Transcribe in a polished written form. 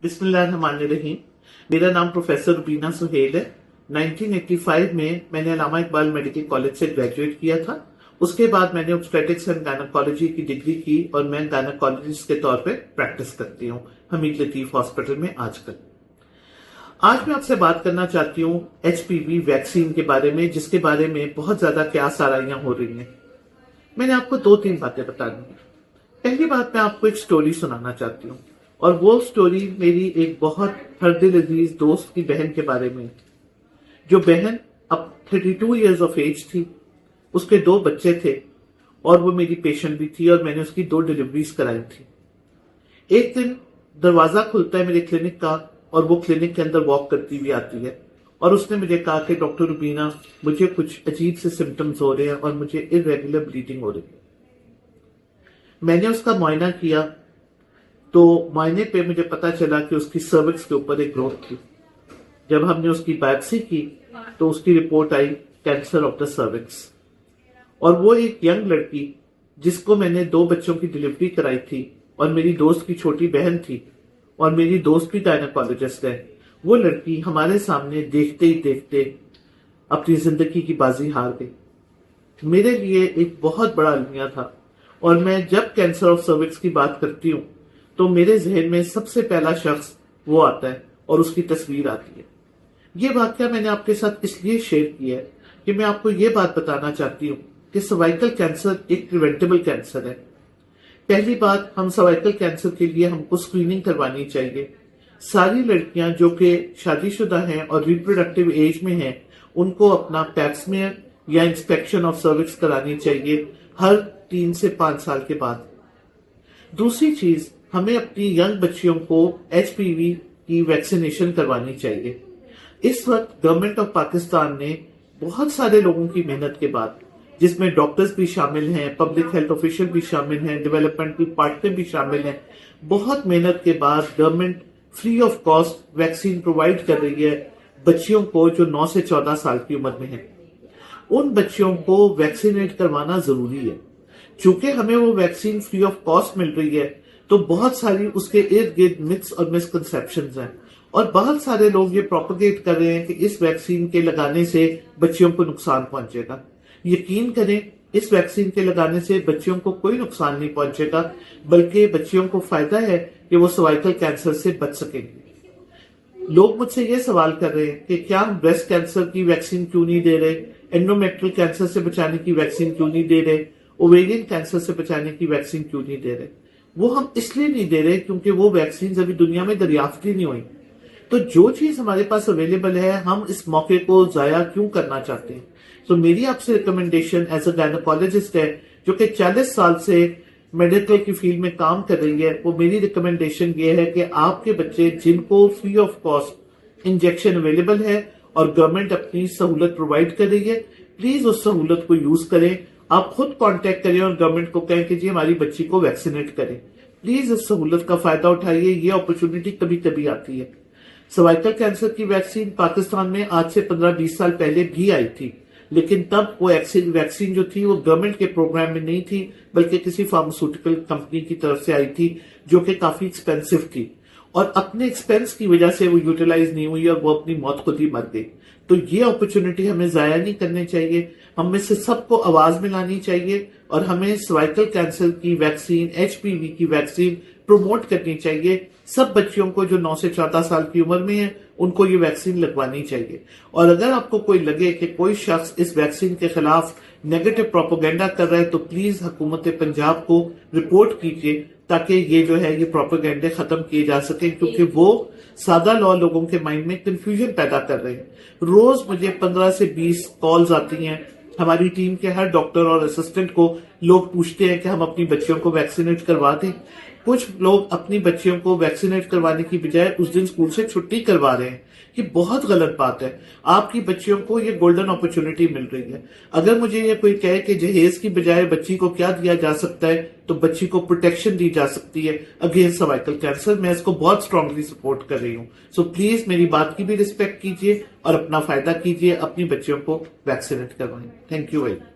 बिस्मिल्लाहिर्रहमानिर्रहीम। मेरा नाम प्रोफेसर रुबीना सुहेल है। 1985 में मैंने अल्लामा इकबाल मेडिकल कॉलेज से ग्रेजुएट किया था। उसके बाद मैंने ऑब्स्टेटिक्स एंड गायनेकोलॉजी की डिग्री की और मैं गायनेकोलॉजिस्ट के तौर पे प्रैक्टिस करती हूँ हमीद लतीफ हॉस्पिटल में आजकल। आज मैं आपसे बात करना चाहती हूँ HPV वैक्सीन के बारे में, जिसके बारे में बहुत ज्यादा क्यास आराइयां हो रही हैं। मैंने आपको 2-3 बातें बतानी है। पहली बात, मैं आपको एक स्टोरी सुनाना चाहती हूँ और वो स्टोरी मेरी एक बहुत हरदिल अजीज दोस्त की बहन के बारे में, जो बहन अब 32 इयर्स ऑफ एज थी। उसके 2 बच्चे थे और वो मेरी पेशेंट भी थी और मैंने उसकी 2 डिलीवरीज कराई थी। एक दिन दरवाजा खुलता है मेरे क्लिनिक का और वो क्लिनिक के अंदर वॉक करती हुई आती है और उसने मुझे कहा कि डॉक्टर रुबीना, मुझे कुछ अजीब से सिम्टम्स हो रहे हैं और मुझे इरेगुलर ब्लीडिंग हो रही है। मैंने उसका मुआयना किया तो मुआयने पे मुझे पता चला कि उसकी सर्विक्स के ऊपर एक ग्रोथ थी। जब हमने उसकी बायोप्सी की तो उसकी report I cancer of the cervix. और वो एक यंग लड़की जिसको मैंने 2 बच्चों की डिलीवरी कराई थी और मेरी दोस्त की छोटी बहन थी और मेरी दोस्त भी गायनेकोलॉजिस्ट है, वो लड़की हमारे सामने देखते ही देखते अपनी जिंदगी की बाजी हार गई। मेरे लिए एक बहुत बड़ा अलमिया था और मैं जब कैंसर ऑफ सर्विक्स की बात करती हूँ तो मेरे जहन में सबसे पहला शख्स वो आता है और उसकी तस्वीर आती है। ये वाकया मैंने आपके साथ इसलिए शेयर किया है कि मैं आपको ये बात बताना चाहती हूँ कि सर्वाइकल कैंसर एक प्रिवेंटेबल कैंसर है। पहली बात, हम सर्वाइकल कैंसर के लिए हमको स्क्रीनिंग करवानी चाहिए। सारी लड़कियां जो कि शादीशुदा हैं और रिप्रोडक्टिव एज में हैं, उनको अपना पैप्समियर या इंस्पेक्शन ऑफ सर्विक्स करानी चाहिए हर 3 से 5 साल के बाद। दूसरी चीज, हमें अपनी यंग बच्चियों को HPV की वैक्सीनेशन करवानी चाहिए। इस वक्त गवर्नमेंट ऑफ पाकिस्तान ने बहुत सारे लोगों की मेहनत के बाद, जिसमें डॉक्टर्स भी शामिल हैं, पब्लिक हेल्थ ऑफिशियल भी शामिल हैं, डेवलपमेंटल पार्टनर भी शामिल हैं, बहुत मेहनत के बाद government free of cost vaccine provide कर रही है बच्चियों को जो 9 से 14 साल की उम्र में है। उन बच्चियों को वैक्सीनेट करवाना जरूरी है। चूंकि हमें वो वैक्सीन फ्री ऑफ कॉस्ट मिल रही है तो बहुत सारी उसके इर्द गिर्द मिथ्स और मिसकंसेप्शंस हैं और बहुत सारे लोग ये प्रोपेगेट कर रहे हैं कि इस वैक्सीन के लगाने से बच्चियों को नुकसान पहुंचेगा। यकीन करें, इस वैक्सीन के लगाने से बच्चियों को कोई नुकसान नहीं पहुंचेगा, बल्कि बच्चियों को फायदा है कि वो सर्वाइकल कैंसर से बच सकेंगे। लोग मुझसे ये सवाल कर रहे हैं कि क्या हम ब्रेस्ट कैंसर की वैक्सीन क्यों नहीं दे रहे, एंडोमेट्रियल कैंसर से बचाने की वैक्सीन क्यों नहीं दे रहे, ओवेरियन कैंसर से बचाने की वैक्सीन क्यों नहीं दे रहे। वो हम इसलिए नहीं दे रहे क्योंकि वो वैक्सीन अभी दुनिया में दरियाफ्त ही नहीं हुई। तो जो चीज हमारे पास अवेलेबल है, हम इस मौके को जाया क्यों करना चाहते हैं। तो मेरी आपसे रिकमेंडेशन एज अ गायनेकोलॉजिस्ट है जो कि 40 साल से मेडिकल की फील्ड में काम कर रही है, वो मेरी रिकमेंडेशन ये है कि आपके बच्चे जिनको free of cost injection available है और गवर्नमेंट अपनी सहूलत प्रोवाइड कर रही है, प्लीज उस सहूलत को यूज करें। आप खुद कांटेक्ट करें और गवर्नमेंट को कहें कि जी हमारी बच्ची को वैक्सीनेट करें। प्लीज इस सहूलत का फायदा उठाइए, ये अपॉर्चुनिटी कभी कभी आती है। सर्वाइकल कैंसर की वैक्सीन पाकिस्तान में आज से 15-20 साल पहले भी आई थी, लेकिन तब वो वैक्सीन जो थी वो गवर्नमेंट के प्रोग्राम में नहीं थी, बल्कि किसी फार्मास्यूटिकल कंपनी की तरफ से आई थी जो कि काफी एक्सपेंसिव थी और अपने एक्सपेंस की वजह से वो यूटिलाइज नहीं हुई और वो अपनी मौत खुद ही मर गई। तो ये अपॉर्चुनिटी हमें जाया नहीं करनी चाहिए, हमें से सबको आवाज मिलानी चाहिए और हमें सर्वाइकल कैंसर की वैक्सीन, HPV की वैक्सीन प्रमोट करनी चाहिए। सब बच्चियों को जो 9 से 14 साल की उम्र में है, उनको ये वैक्सीन लगवानी चाहिए। और अगर आपको कोई लगे कि कोई शख्स इस वैक्सीन के खिलाफ नेगेटिव प्रोपेगेंडा कर रहा है तो प्लीज हुकूमत पंजाब को रिपोर्ट कीजिए ताकि ये जो है ये प्रोपेगेंडे खत्म किए जा सके, क्योंकि वो सादा लोगों के माइंड में कंफ्यूजन पैदा कर रहे हैं। रोज मुझे 15 से 20 कॉल्स आती हैं। हमारी टीम के हर डॉक्टर और असिस्टेंट को लोग पूछते हैं कि हम अपनी बच्चियों को वैक्सीनेट करवा दें। कुछ लोग अपनी बच्चियों को वैक्सीनेट करवाने की बजाय उस दिन स्कूल से छुट्टी करवा रहे हैं। ये बहुत गलत बात है। आपकी बच्चियों को ये गोल्डन अपॉर्चुनिटी मिल रही है। अगर मुझे ये कोई कहे कि जहेज की बजाय बच्ची को क्या दिया जा सकता है, तो बच्ची को प्रोटेक्शन दी जा सकती है अगेंस्ट सर्वाइकल कैंसर। मैं इसको बहुत स्ट्रांगली सपोर्ट कर रही हूँ। सो प्लीज मेरी बात की भी रिस्पेक्ट कीजिए और अपना फायदा कीजिए, अपनी बच्चियों को वैक्सीनेट करवाएं। Thank you very much.